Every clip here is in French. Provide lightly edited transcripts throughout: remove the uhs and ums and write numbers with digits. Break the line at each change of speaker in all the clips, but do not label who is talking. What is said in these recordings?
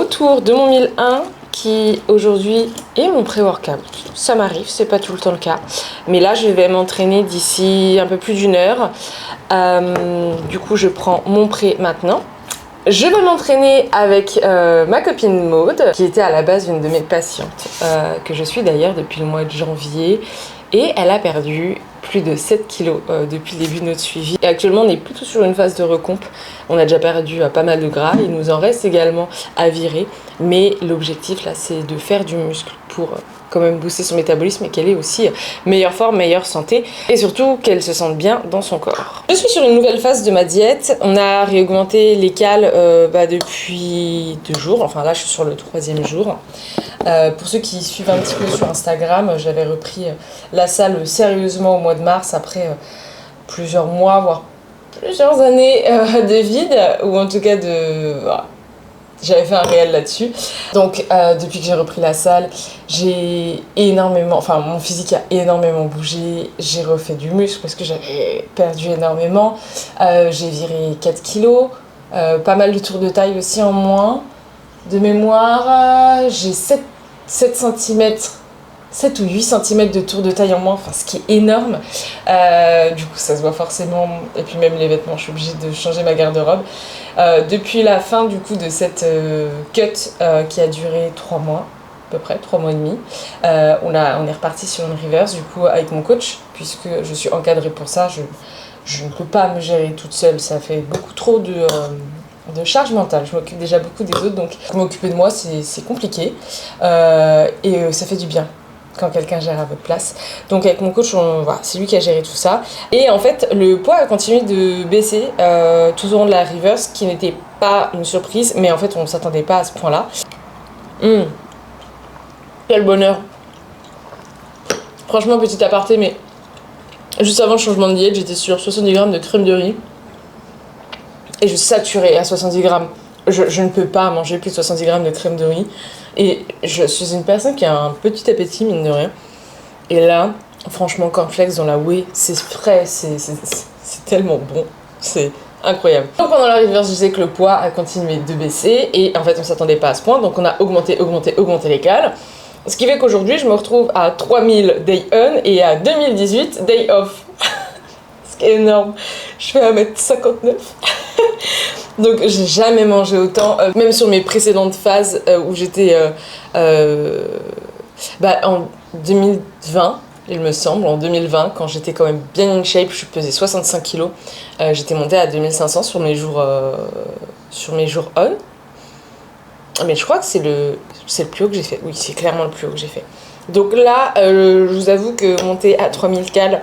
retour de mon 1001 qui aujourd'hui est mon pré-workout. Ça m'arrive, c'est pas tout le temps le cas. Mais là, je vais m'entraîner d'ici un peu plus d'une heure. Du coup, je prends mon pré maintenant. Je vais m'entraîner avec ma copine Maude, qui était à la base une de mes patientes, que je suis d'ailleurs depuis le mois de janvier. Et elle a perdu plus de 7 kilos depuis le début de notre suivi. Et actuellement, on est plutôt sur une phase de recomp. On a déjà perdu pas mal de gras. Il nous en reste également à virer. Mais l'objectif, là, c'est de faire du muscle pour quand même booster son métabolisme et qu'elle ait aussi meilleure forme, meilleure santé. Et surtout, qu'elle se sente bien dans son corps. Je suis sur une nouvelle phase de ma diète. On a réaugmenté les cales depuis 2 jours. Enfin, là, je suis sur le 3e jour. Pour ceux qui suivent un petit peu sur Instagram, j'avais repris la salle sérieusement au mois de mars après plusieurs mois, voire plusieurs années de vide, ou en tout cas de... Voilà. J'avais fait un réel là-dessus. Donc depuis que j'ai repris la salle, j'ai énormément... Enfin, mon physique a énormément bougé. J'ai refait du muscle parce que j'avais perdu énormément. J'ai viré 4 kilos. Pas mal de tours de taille aussi en moins. De mémoire, j'ai 7 cm, 7 ou 8 cm de tour de taille en moins, enfin, ce qui est énorme. Du coup, ça se voit forcément. Et puis même les vêtements, je suis obligée de changer ma garde-robe. Depuis la fin du coup de cette cut qui a duré 3 mois, à peu près, 3 mois et demi, on est reparti sur une reverse du coup avec mon coach, puisque je suis encadrée pour ça. Je ne peux pas me gérer toute seule, ça fait beaucoup trop de charge mentale. Je m'occupe déjà beaucoup des autres, donc m'occuper de moi c'est compliqué et ça fait du bien quand quelqu'un gère à votre place. Donc avec mon coach, voilà, c'est lui qui a géré tout ça. Et en fait, le poids a continué de baisser tout au long de la reverse, qui n'était pas une surprise, mais en fait on ne s'attendait pas à ce point-là. Quel bonheur. Franchement, petit aparté, mais juste avant le changement de diète, j'étais sur 70 grammes de crème de riz. Et je saturais à 70 grammes. Je ne peux pas manger plus de 70 grammes de crème de riz. Et je suis une personne qui a un petit appétit, mine de rien. Et là, franchement, cornflakes dans la whey, c'est frais, c'est tellement bon. C'est incroyable. Donc pendant la reverse, je disais que le poids a continué de baisser. Et en fait, on ne s'attendait pas à ce point. Donc on a augmenté les cales. Ce qui fait qu'aujourd'hui, je me retrouve à 3000 day on et à 2018 day off. Ce qui est énorme. Je fais 1m59. Donc j'ai jamais mangé autant, même sur mes précédentes phases où j'étais en 2020, il me semble, en 2020, quand j'étais quand même bien in shape, je pesais 65 kilos, j'étais montée à 2500 sur mes jours on. Mais je crois que c'est le plus haut que j'ai fait. Oui, c'est clairement le plus haut que j'ai fait. Donc là, je vous avoue que monter à 3000 cales,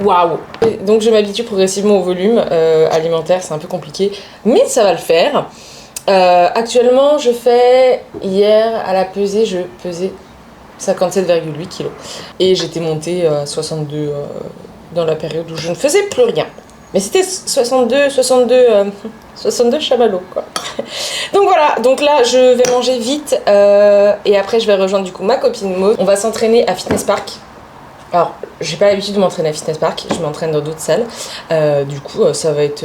waouh! Donc je m'habitue progressivement au volume alimentaire, c'est un peu compliqué, mais ça va le faire. Actuellement, hier à la pesée, je pesais 57,8 kg. Et j'étais montée à 62 dans la période où je ne faisais plus rien. Mais c'était 62 chamallows, quoi. Donc voilà, donc là je vais manger vite et après je vais rejoindre du coup ma copine Maud. On va s'entraîner à Fitness Park. Alors, j'ai pas l'habitude de m'entraîner à Fitness Park, je m'entraîne dans d'autres salles. Du coup, ça va être...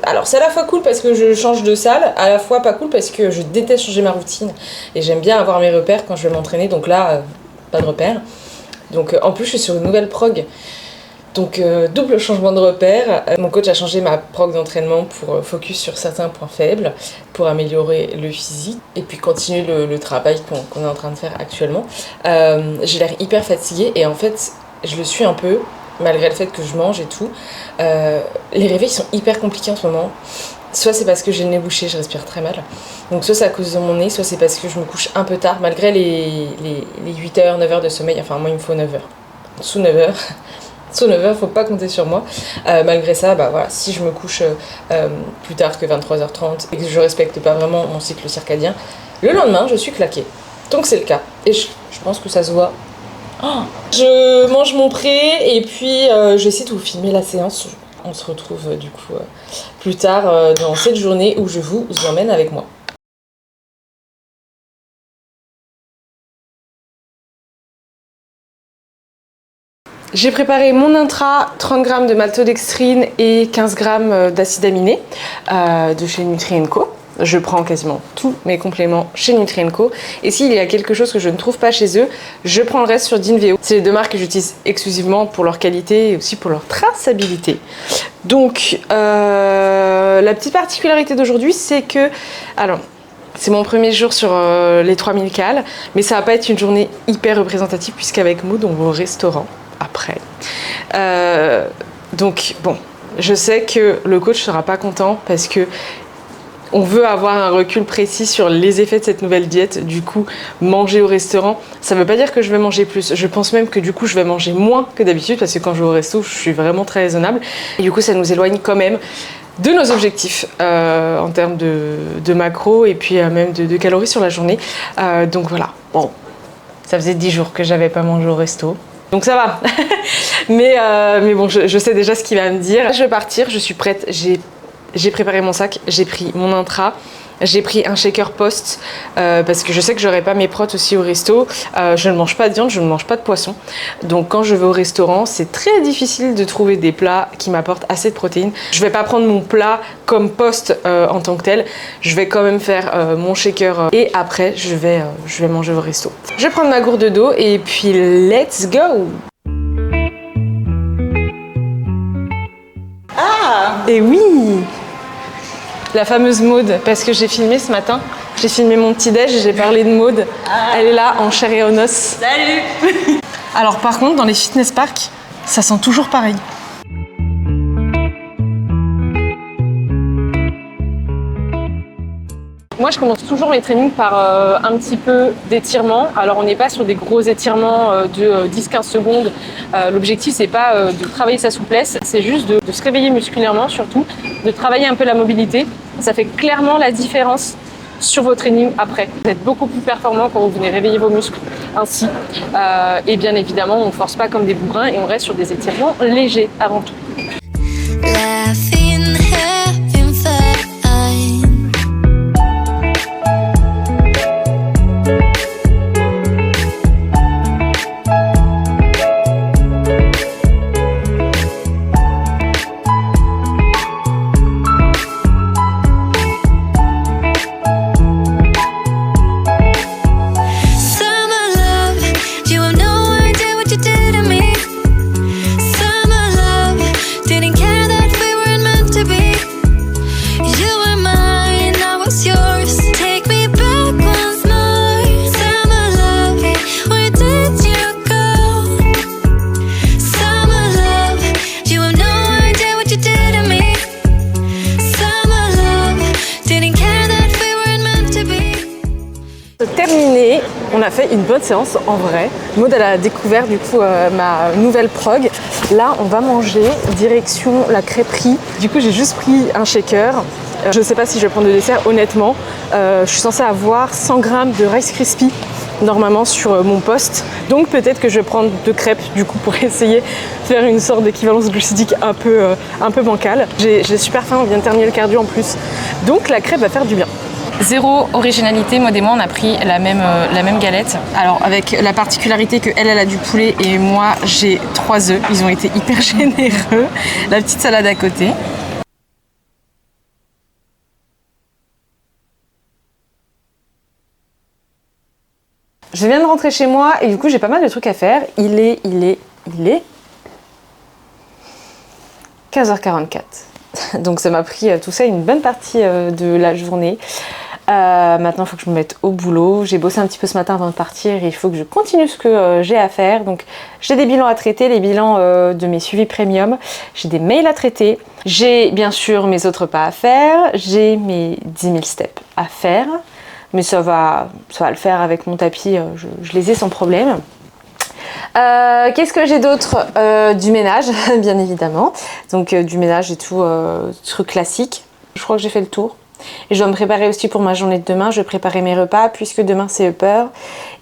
Alors, c'est à la fois cool parce que je change de salle, à la fois pas cool parce que je déteste changer ma routine. Et j'aime bien avoir mes repères quand je vais m'entraîner, donc là, pas de repères. Donc, en plus, je suis sur une nouvelle prog. Donc, double changement de repères. Mon coach a changé ma prog d'entraînement pour focus sur certains points faibles, pour améliorer le physique, et puis continuer le travail qu'on est en train de faire actuellement. J'ai l'air hyper fatiguée, et en fait, je le suis un peu, malgré le fait que je mange et tout. Les réveils sont hyper compliqués en ce moment. Soit c'est parce que j'ai le nez bouché, je respire très mal. Donc soit c'est à cause de mon nez, soit c'est parce que je me couche un peu tard, malgré les 8h, 9h de sommeil. Enfin, moi, il me faut 9h. Sous 9h. Sous 9h, faut pas compter sur moi. Malgré ça, voilà, si je me couche plus tard que 23h30 et que je respecte pas vraiment mon cycle circadien, le lendemain, je suis claquée. Donc c'est le cas. Et je pense que ça se voit. Oh, je mange mon pré et puis j'essaie de vous filmer la séance. On se retrouve du coup plus tard dans cette journée où je vous emmène avec moi. J'ai préparé mon intra, 30 g de maltodextrine et 15 g d'acide aminé de chez Nutri & Co. Je prends quasiment tous mes compléments chez Nutri & Co. Et s'il y a quelque chose que je ne trouve pas chez eux, je prends le reste sur Dinveo. C'est les deux marques que j'utilise exclusivement pour leur qualité et aussi pour leur traçabilité. Donc, la petite particularité d'aujourd'hui, c'est que... Alors, c'est mon premier jour sur les 3000 cales, mais ça va pas être une journée hyper représentative puisqu'avec Maud, on va au restaurant après. Donc, bon, je sais que le coach sera pas content parce que on veut avoir un recul précis sur les effets de cette nouvelle diète. Du coup, manger au restaurant, ça ne veut pas dire que je vais manger plus. Je pense même que du coup, je vais manger moins que d'habitude parce que quand je vais au resto, je suis vraiment très raisonnable. Et du coup, ça nous éloigne quand même de nos objectifs en termes de macros et puis même de calories sur la journée. Donc voilà, bon, ça faisait 10 jours que j'avais pas mangé au resto. Donc ça va. mais bon, je sais déjà ce qu'il va me dire. Je vais partir, je suis prête. J'ai préparé mon sac, j'ai pris mon intra, j'ai pris un shaker post parce que je sais que j'aurai pas mes protes aussi au resto. Je ne mange pas de viande, je ne mange pas de poisson. Donc quand je vais au restaurant, c'est très difficile de trouver des plats qui m'apportent assez de protéines. Je vais pas prendre mon plat comme post en tant que tel. Je vais quand même faire mon shaker et après je vais manger au resto. Je vais prendre ma gourde d'eau et puis let's go! Et oui, la fameuse Maud, parce que j'ai filmé ce matin, j'ai filmé mon petit-déj et j'ai parlé de Maud. Elle est là en chair et en os.
Salut.
Alors par contre, dans les fitness parks, ça sent toujours pareil. Moi, je commence toujours mes trainings par un petit peu d'étirement. Alors, on n'est pas sur des gros étirements de 10-15 secondes. L'objectif, c'est pas de travailler sa souplesse, c'est juste de se réveiller musculairement, surtout, de travailler un peu la mobilité. Ça fait clairement la différence sur vos trainings après. Vous êtes beaucoup plus performant quand vous venez réveiller vos muscles ainsi. Et bien évidemment, on ne force pas comme des bourrins et on reste sur des étirements légers avant tout. Terminé, on a fait une bonne séance en vrai. Maud elle a découvert du coup ma nouvelle prog. Là on va manger direction la crêperie. Du coup j'ai juste pris un shaker. Je ne sais pas si je vais prendre de dessert honnêtement. Je suis censée avoir 100 g de Rice Krispies normalement sur mon poste. Donc peut-être que je vais prendre 2 crêpes du coup pour essayer de faire une sorte d'équivalence glucidique un peu bancale. J'ai super faim, on vient de terminer le cardio en plus. Donc la crêpe va faire du bien. Zéro originalité, Maud et moi on a pris la même galette. Alors avec la particularité que elle a du poulet et moi j'ai 3 œufs. Ils ont été hyper généreux. La petite salade à côté. Je viens de rentrer chez moi et du coup j'ai pas mal de trucs à faire. Il est 15h44. Donc ça m'a pris tout ça une bonne partie de la journée. Maintenant, il faut que je me mette au boulot. J'ai bossé un petit peu ce matin avant de partir et il faut que je continue ce que j'ai à faire. Donc, j'ai des bilans à traiter, les bilans de mes suivis premium. J'ai des mails à traiter. J'ai bien sûr mes autres pas à faire. J'ai mes 10 000 steps à faire. Mais ça va le faire avec mon tapis. Je les ai sans problème. Qu'est-ce que j'ai d'autre? Du ménage, bien évidemment. Donc, du ménage et tout, truc classique. Je crois que j'ai fait le tour. Et je dois me préparer aussi pour ma journée de demain. Je vais préparer mes repas puisque demain c'est Upper.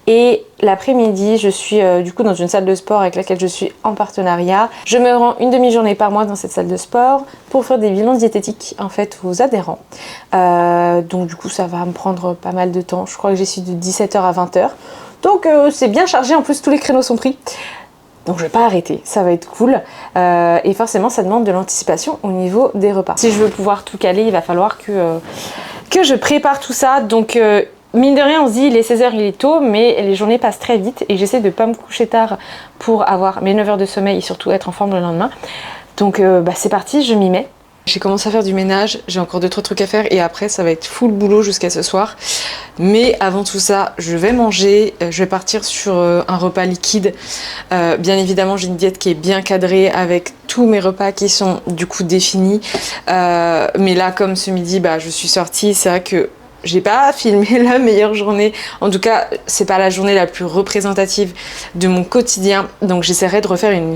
Et l'après-midi, je suis du coup dans une salle de sport avec laquelle je suis en partenariat. Je me rends une demi-journée par mois dans cette salle de sport pour faire des bilans diététiques en fait aux adhérents. Donc du coup ça va me prendre pas mal de temps. Je crois que j'y suis de 17h à 20h. Donc c'est bien chargé, en plus tous les créneaux sont pris. Donc je vais pas arrêter, ça va être cool. Et forcément ça demande de l'anticipation au niveau des repas. Si je veux pouvoir tout caler, il va falloir que que je prépare tout ça. Donc mine de rien, on se dit il est 16h, il est tôt, mais les journées passent très vite et j'essaie de pas me coucher tard pour avoir mes 9 heures de sommeil et surtout être en forme le lendemain. Donc c'est parti, je m'y mets. J'ai commencé à faire du ménage, j'ai encore 2-3 trucs à faire et après ça va être full boulot jusqu'à ce soir. Mais avant tout ça, je vais manger, je vais partir sur un repas liquide. Bien évidemment, j'ai une diète qui est bien cadrée avec tous mes repas qui sont du coup définis. Mais là, comme ce midi, je suis sortie, c'est vrai que j'ai pas filmé la meilleure journée. En tout cas, c'est pas la journée la plus représentative de mon quotidien. Donc j'essaierai de refaire une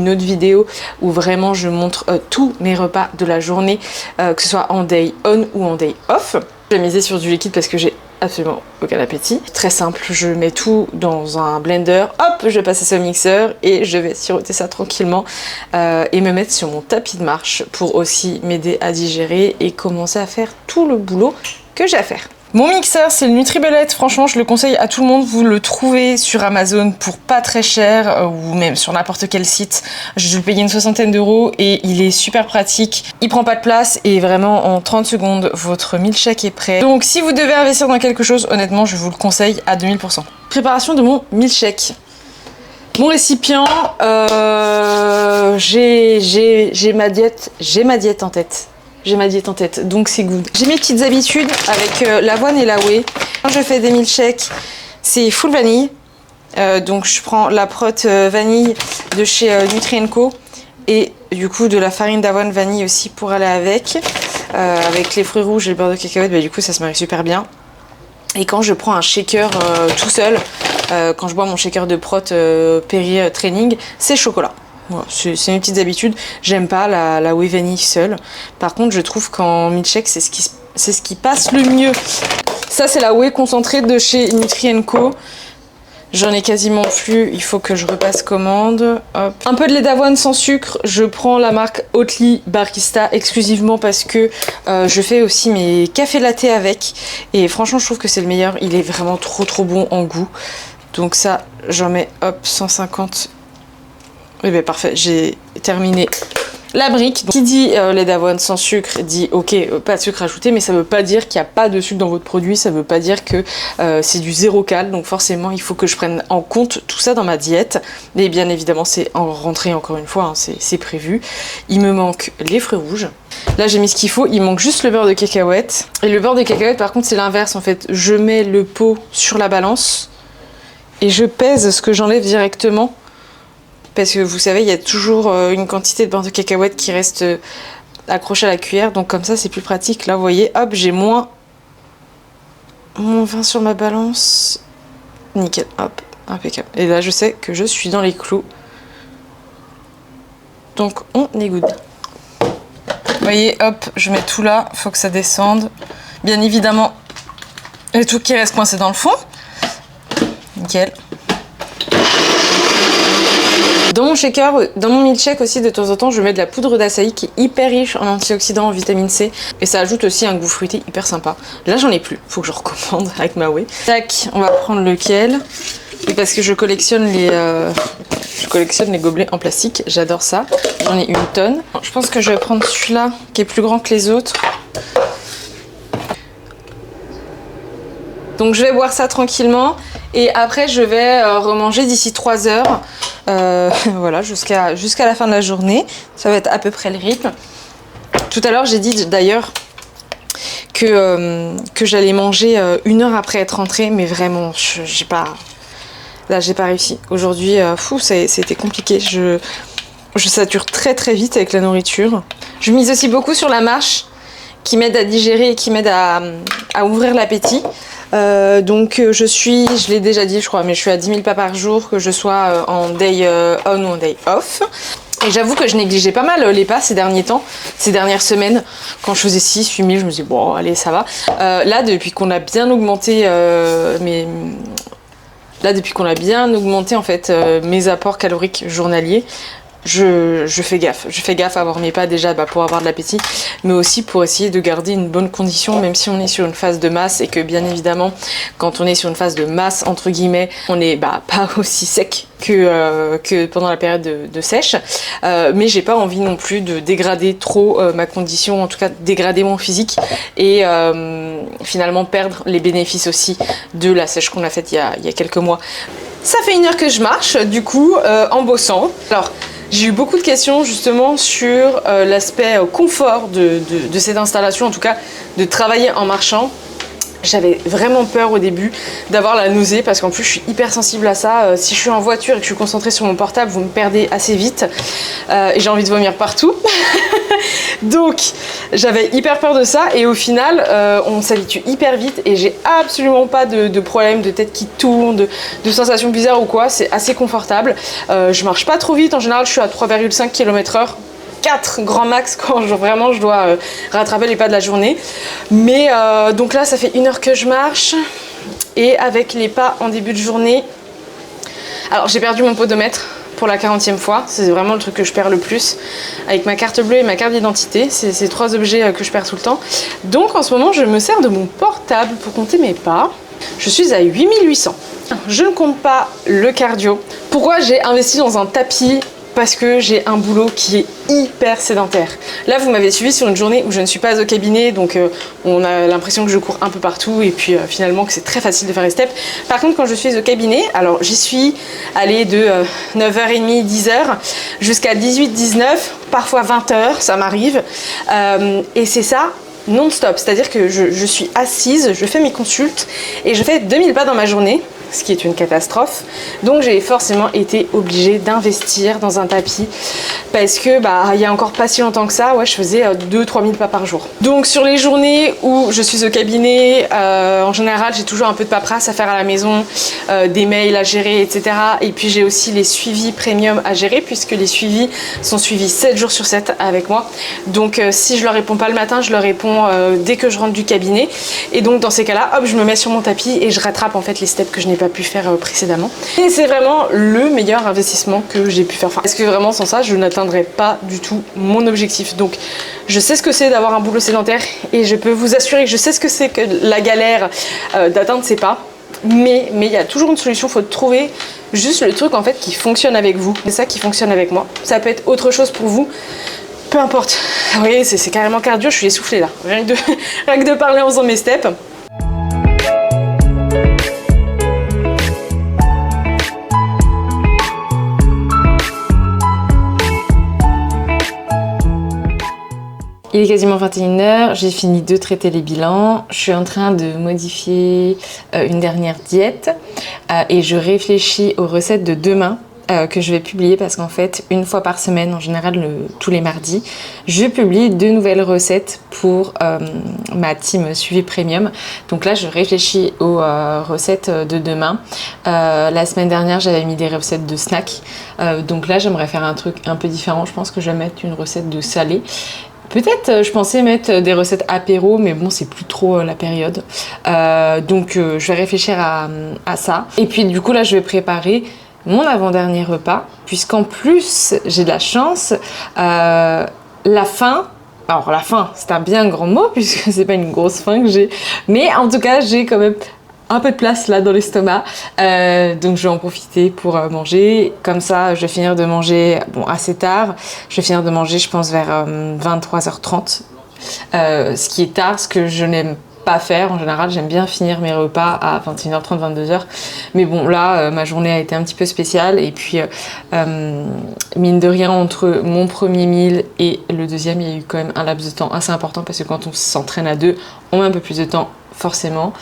autre vidéo où vraiment je montre tous mes repas de la journée, que ce soit en day on ou en day off. Je vais miser sur du liquide parce que j'ai absolument aucun appétit. Très simple, je mets tout dans un blender, hop, je passe ça au mixeur et je vais siroter ça tranquillement et me mettre sur mon tapis de marche pour aussi m'aider à digérer et commencer à faire tout le boulot que j'ai à faire. Mon mixeur, c'est le NutriBullet. Franchement, je le conseille à tout le monde. Vous le trouvez sur Amazon pour pas très cher ou même sur n'importe quel site. Je le payais une 60aine d'euros et il est super pratique. Il prend pas de place et vraiment en 30 secondes, votre milkshake est prêt. Donc si vous devez investir dans quelque chose, honnêtement, je vous le conseille à 2000%. Préparation de mon milkshake. Mon récipient, j'ai ma diète en tête. J'ai ma diète en tête, donc c'est good. J'ai mes petites habitudes avec l'avoine et la whey. Quand je fais des milkshakes, c'est full vanille. Donc je prends la prot vanille de chez Nutri & Co. Et du coup de la farine d'avoine vanille aussi pour aller avec. Avec les fruits rouges et le beurre de cacahuète, du coup ça se marie super bien. Et quand je prends un shaker tout seul, quand je bois mon shaker de prot Perrier Training, c'est chocolat. Voilà, c'est mes petites habitudes. J'aime pas la whey vanille seule. Par contre, je trouve qu'en milkshake, c'est ce qui passe le mieux. Ça, c'est la whey concentrée de chez Nutri & Co. J'en ai quasiment plus. Il faut que je repasse commande. Hop. Un peu de lait d'avoine sans sucre. Je prends la marque Oatly Barista exclusivement parce que je fais aussi mes cafés latte avec. Et franchement, je trouve que c'est le meilleur. Il est vraiment trop bon en goût. Donc ça, j'en mets 150. Oui, parfait, j'ai terminé la brique. Donc, qui dit lait d'avoine sans sucre dit ok, pas de sucre ajouté, mais ça veut pas dire qu'il n'y a pas de sucre dans votre produit, ça veut pas dire que c'est du zéro cal, donc forcément il faut que je prenne en compte tout ça dans ma diète. Et bien évidemment, c'est en rentrée encore une fois, c'est prévu. Il me manque les fruits rouges. Là j'ai mis ce qu'il faut, il manque juste le beurre de cacahuète. Et le beurre de cacahuète par contre c'est l'inverse en fait. Je mets le pot sur la balance et je pèse ce que j'enlève directement. Parce que vous savez, il y a toujours une quantité de beurre de cacahuète qui reste accrochée à la cuillère. Donc comme ça, c'est plus pratique. Là, vous voyez, hop, j'ai moins 20 sur ma balance. Nickel, hop, impeccable. Et là, je sais que je suis dans les clous. Donc, on est good. Vous voyez, hop, je mets tout là. Faut que ça descende. Bien évidemment, le tout qui reste coincé dans le fond. Nickel. Dans mon shaker, dans mon milkshake aussi, de temps en temps, je mets de la poudre d'açaï qui est hyper riche en antioxydants, en vitamine C. Et ça ajoute aussi un goût fruité hyper sympa. Là, j'en ai plus. Faut que je recommande avec ma whey. Tac, on va prendre lequel. Et parce que je collectionne les gobelets en plastique. J'adore ça. J'en ai une tonne. Je pense que je vais prendre celui-là qui est plus grand que les autres. Donc je vais boire ça tranquillement et après je vais remanger d'ici 3 heures. Voilà, jusqu'à la fin de la journée. Ça va être à peu près le rythme. Tout à l'heure j'ai dit d'ailleurs que j'allais manger 1 heure après être rentrée, mais vraiment j'ai pas réussi. Aujourd'hui, c'était compliqué. Je sature très vite avec la nourriture. Je mise aussi beaucoup sur la marche qui m'aide à digérer et qui m'aide à ouvrir l'appétit. Donc je l'ai déjà dit je crois, mais je suis à 10 000 pas par jour, que je sois en day on ou en day off. Et j'avoue que je négligeais pas mal les pas ces derniers temps, ces dernières semaines. Quand je faisais 6, 8 000, je me disais bon allez ça va. Là depuis qu'on a bien augmenté en fait mes apports caloriques journaliers, je fais gaffe. Je fais gaffe à avoir mes pas déjà pour avoir de l'appétit, mais aussi pour essayer de garder une bonne condition, même si on est sur une phase de masse et que bien évidemment, quand on est sur une phase de masse, entre guillemets, on n'est pas aussi sec que pendant la période de sèche. Mais j'ai pas envie non plus de dégrader trop ma condition, en tout cas dégrader mon physique et finalement perdre les bénéfices aussi de la sèche qu'on a faite il y a quelques mois. Ça fait 1 heure que je marche, du coup, en bossant. Alors, j'ai eu beaucoup de questions justement sur l'aspect confort de cette installation, en tout cas de travailler en marchant. J'avais vraiment peur au début d'avoir la nausée parce qu'en plus je suis hyper sensible à ça. Si je suis en voiture et que je suis concentrée sur mon portable, vous me perdez assez vite et j'ai envie de vomir partout. Donc j'avais hyper peur de ça et au final on s'habitue hyper vite et j'ai absolument pas de problème de tête qui tourne, de sensations bizarres ou quoi. C'est assez confortable. Je marche pas trop vite, en général je suis à 3,5 km/h. 4 grands max quand vraiment je dois rattraper les pas de la journée. Mais donc là ça fait 1 heure que je marche et avec les pas en début de journée. Alors j'ai perdu mon podomètre pour la 40e fois, c'est vraiment le truc que je perds le plus avec ma carte bleue et ma carte d'identité, c'est ces 3 objets que je perds tout le temps. Donc en ce moment je me sers de mon portable pour compter mes pas. Je suis à 8800. Je ne compte pas le cardio. Pourquoi j'ai investi dans un tapis? Parce que j'ai un boulot qui est hyper sédentaire. Là, vous m'avez suivi sur une journée où je ne suis pas au cabinet, donc on a l'impression que je cours un peu partout et puis finalement que c'est très facile de faire les steps. Par contre, quand je suis au cabinet, alors j'y suis allée de 9h30, 10h jusqu'à 18, 19, parfois 20h, ça m'arrive. Et c'est ça non-stop, c'est-à-dire que je suis assise, je fais mes consultes et je fais 2000 pas dans ma journée, ce qui est une catastrophe. Donc j'ai forcément été obligée d'investir dans un tapis parce que il y a encore pas si longtemps que ça, je faisais 2-3 000 pas par jour. Donc sur les journées où je suis au cabinet, en général j'ai toujours un peu de paperasse à faire à la maison, des mails à gérer, etc. Et puis j'ai aussi les suivis premium à gérer puisque les suivis sont suivis 7 jours sur 7 avec moi. Donc si je leur réponds pas le matin, je leur réponds dès que je rentre du cabinet. Et donc dans ces cas-là, hop, je me mets sur mon tapis et je rattrape en fait les steps que je n'ai pas pu faire précédemment. Et c'est vraiment le meilleur investissement que j'ai pu faire. Parce que vraiment sans ça, je n'atteindrais pas du tout mon objectif. Donc je sais ce que c'est d'avoir un boulot sédentaire et je peux vous assurer que je sais ce que c'est que la galère d'atteindre ses pas. Mais il y a toujours une solution, il faut trouver juste le truc en fait qui fonctionne avec vous. C'est ça qui fonctionne avec moi. Ça peut être autre chose pour vous. Peu importe. Vous voyez, c'est carrément cardio, je suis essoufflée là. Rien que de parler en faisant mes steps. Il est quasiment 21h, j'ai fini de traiter les bilans, je suis en train de modifier une dernière diète et je réfléchis aux recettes de demain que je vais publier parce qu'en fait, 1 fois par semaine, en général tous les mardis, je publie 2 nouvelles recettes pour ma team suivi premium. Donc là, je réfléchis aux recettes de demain. La semaine dernière, j'avais mis des recettes de snacks. Donc là, j'aimerais faire un truc un peu différent. Je pense que je vais mettre une recette de salé. Peut-être, je pensais mettre des recettes apéro, mais bon, c'est plus trop la période. Donc, je vais réfléchir à ça. Et puis, du coup, là, je vais préparer mon avant-dernier repas, puisqu'en plus, j'ai de la chance. La faim, alors la faim, c'est un bien grand mot, puisque c'est pas une grosse faim que j'ai. Mais en tout cas, j'ai quand même un peu de place là dans l'estomac, donc je vais en profiter pour manger. Comme ça, je vais finir de manger assez tard. Je vais finir de manger, je pense, vers 23h30, ce qui est tard, ce que je n'aime pas faire. En général, j'aime bien finir mes repas à 21h30, 22h. Mais bon, là, ma journée a été un petit peu spéciale. Et puis, mine de rien, entre mon premier meal et le deuxième, il y a eu quand même un laps de temps assez important parce que quand on s'entraîne à 2, on met un peu plus de temps forcément.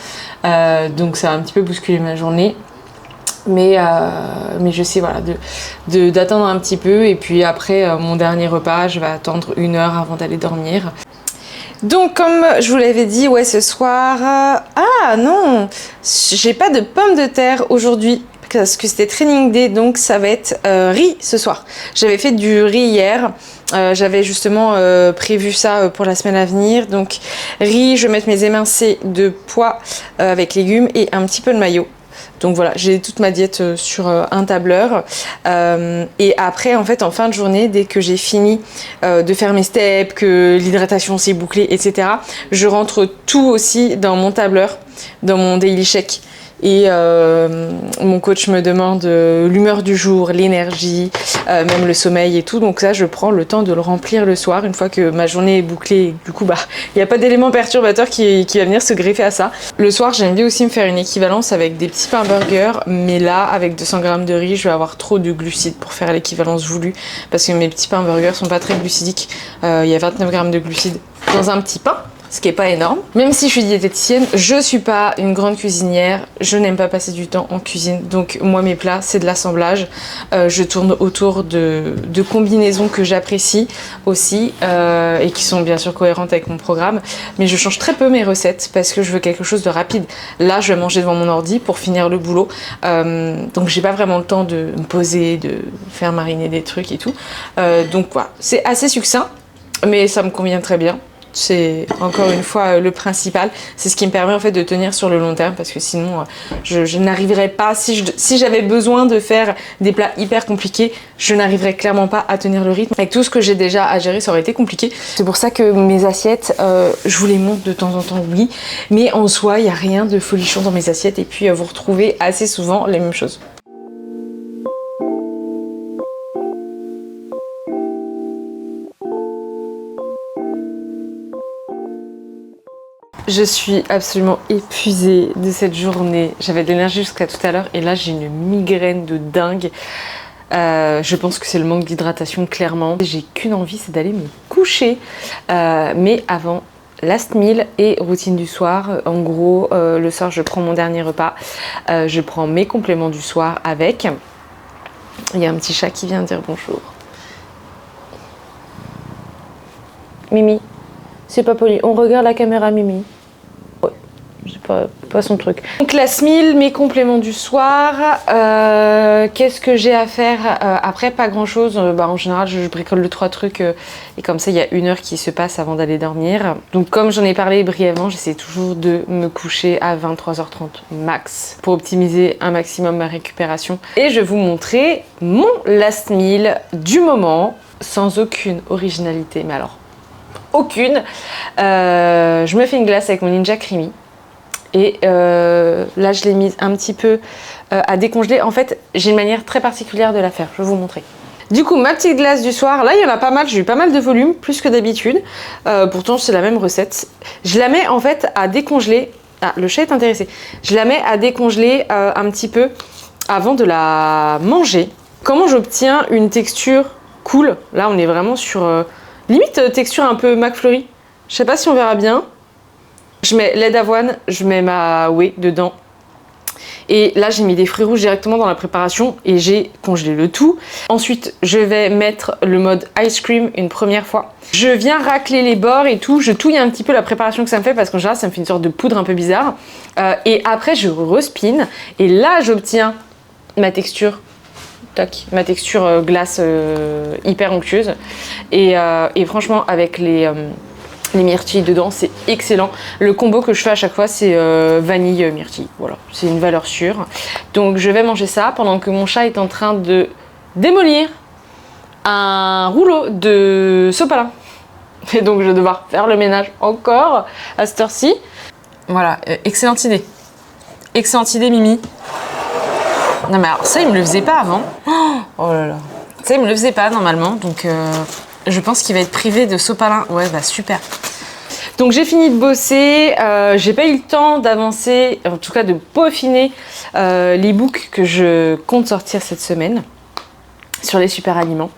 Donc ça a un petit peu bousculé ma journée. Mais je sais d'attendre un petit peu. Et puis après, mon dernier repas, je vais attendre 1 heure avant d'aller dormir. Donc comme je vous l'avais dit, ce soir... ah non, j'ai pas de pommes de terre aujourd'hui parce que c'était training day, donc ça va être riz ce soir. J'avais fait du riz hier, j'avais justement prévu ça pour la semaine à venir. Donc riz, je vais mettre mes émincés de pois avec légumes et un petit peu de mayo. Donc voilà, j'ai toute ma diète sur un tableur. Et après, en fait, en fin de journée, dès que j'ai fini de faire mes steps, que l'hydratation s'est bouclée, etc., je rentre tout aussi dans mon tableur, dans mon daily shake. Et mon coach me demande l'humeur du jour, l'énergie, même le sommeil et tout. Donc ça, je prends le temps de le remplir le soir, une fois que ma journée est bouclée. Du coup, il n'y a pas d'élément perturbateur qui va venir se greffer à ça. Le soir, j'aime bien aussi me faire une équivalence avec des petits pains burgers. Mais là, avec 200 g de riz, je vais avoir trop de glucides pour faire l'équivalence voulue. Parce que mes petits pains burgers sont pas très glucidiques. Il y a 29 g de glucides dans un petit pain, ce qui est pas énorme. Même si je suis diététicienne, je suis pas une grande cuisinière, je n'aime pas passer du temps en cuisine, donc moi mes plats c'est de l'assemblage. Je tourne autour de combinaisons que j'apprécie aussi et qui sont bien sûr cohérentes avec mon programme, mais je change très peu mes recettes parce que je veux quelque chose de rapide. Là je vais manger devant mon ordi pour finir le boulot, donc j'ai pas vraiment le temps de me poser, de faire mariner des trucs et tout, donc voilà, c'est assez succinct mais ça me convient très bien. C'est encore une fois le principal, c'est ce qui me permet en fait de tenir sur le long terme, parce que sinon je n'arriverais pas, si j'avais besoin de faire des plats hyper compliqués, je n'arriverais clairement pas à tenir le rythme. Avec tout ce que j'ai déjà à gérer, ça aurait été compliqué. C'est pour ça que mes assiettes, je vous les montre de temps en temps, oui, mais en soi il n'y a rien de folichon dans mes assiettes, et puis vous retrouvez assez souvent les mêmes choses. Je suis absolument épuisée de cette journée. J'avais de l'énergie jusqu'à tout à l'heure et là j'ai une migraine de dingue. Je pense que c'est le manque d'hydratation clairement. J'ai qu'une envie, c'est d'aller me coucher. Mais avant, last meal et routine du soir. En gros, le soir je prends mon dernier repas. Je prends mes compléments du soir avec. Il y a un petit chat qui vient dire bonjour. Mimi, c'est pas poli. On regarde la caméra, Mimi. C'est pas son truc. Donc last meal, mes compléments du soir. Qu'est-ce que j'ai à faire après? Pas grand chose. En général je bricole 2-3 trucs et comme ça il y a 1 heure qui se passe avant d'aller dormir. Donc comme j'en ai parlé brièvement, j'essaie toujours de me coucher à 23h30 max pour optimiser un maximum ma récupération. Et je vais vous montrer mon last meal du moment sans aucune originalité, mais alors aucune. Je me fais une glace avec mon Ninja Creamy. Et là je l'ai mise un petit peu à décongeler. En fait j'ai une manière très particulière de la faire, je vais vous montrer. Du coup ma petite glace du soir, là il y en a pas mal, j'ai eu pas mal de volume, plus que d'habitude. Pourtant c'est la même recette. Je la mets en fait à décongeler. Ah, le chat est intéressé. Je la mets à décongeler un petit peu avant de la manger. Comment j'obtiens une texture cool? Là on est vraiment sur limite texture un peu McFlurry. Je sais pas si on verra bien. Je mets lait d'avoine, je mets ma whey dedans. Et là, j'ai mis des fruits rouges directement dans la préparation et j'ai congelé le tout. Ensuite, je vais mettre le mode ice cream une première fois. Je viens racler les bords et tout. Je touille un petit peu la préparation que ça me fait parce qu'en général, ça me fait une sorte de poudre un peu bizarre. Et après, je respine. Et là, j'obtiens ma texture. Tac, ma texture glace hyper onctueuse. Et franchement, avec les myrtilles dedans, c'est excellent. Le combo que je fais à chaque fois, c'est vanille myrtille. Voilà, c'est une valeur sûre. Donc je vais manger ça pendant que mon chat est en train de démolir un rouleau de sopalin. Et donc je vais devoir faire le ménage encore à cette heure-ci. Voilà, excellente idée. Excellente idée, Mimi. Non mais alors ça, il me le faisait pas avant. Oh là là. Ça, il me le faisait pas normalement, donc je pense qu'il va être privé de sopalin. Ouais, bah super. Donc j'ai fini de bosser, j'ai pas eu le temps d'avancer, en tout cas de peaufiner l'e-book que je compte sortir cette semaine sur les super aliments.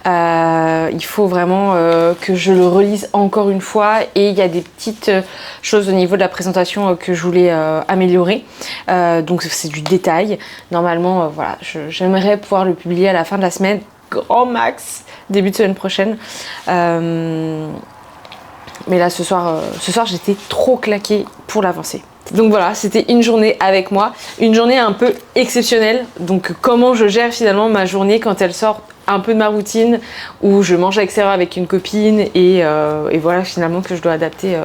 Il faut vraiment que je le relise encore une fois et il y a des petites choses au niveau de la présentation que je voulais améliorer. Donc c'est du détail. Normalement, voilà, j'aimerais pouvoir le publier à la fin de la semaine, grand max, début de semaine prochaine. Mais là ce soir j'étais trop claquée pour l'avancer. Donc voilà, c'était une journée avec moi, une journée un peu exceptionnelle. Donc comment je gère finalement ma journée quand elle sort un peu de ma routine, où je mange à l'extérieur avec une copine et voilà finalement que je dois adapter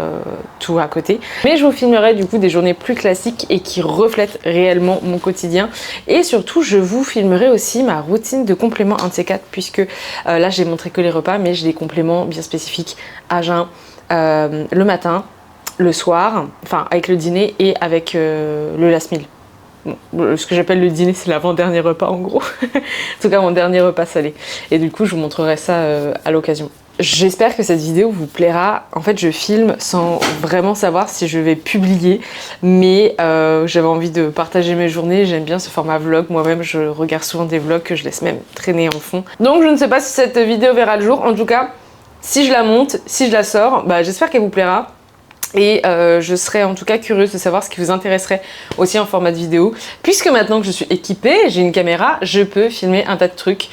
tout à côté. Mais je vous filmerai du coup des journées plus classiques et qui reflètent réellement mon quotidien. Et surtout je vous filmerai aussi ma routine de compléments 1 de ces 4, puisque là j'ai montré que les repas, mais j'ai des compléments bien spécifiques à jeun le matin, le soir, enfin avec le dîner et avec le last meal. Bon, ce que j'appelle le dîner, c'est l'avant-dernier repas en gros. En tout cas, mon dernier repas salé. Et du coup, je vous montrerai ça à l'occasion. J'espère que cette vidéo vous plaira. En fait, je filme sans vraiment savoir si je vais publier, mais j'avais envie de partager mes journées. J'aime bien ce format vlog. Moi-même, je regarde souvent des vlogs que je laisse même traîner en fond. Donc, je ne sais pas si cette vidéo verra le jour. En tout cas, si je la monte, si je la sors, bah, j'espère qu'elle vous plaira. Et je serais en tout cas curieuse de savoir ce qui vous intéresserait aussi en format de vidéo. Puisque maintenant que je suis équipée, j'ai une caméra, je peux filmer un tas de trucs.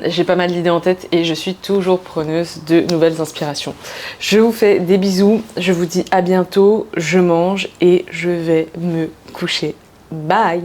J'ai pas mal d'idées en tête et je suis toujours preneuse de nouvelles inspirations. Je vous fais des bisous, je vous dis à bientôt, je mange et je vais me coucher. Bye!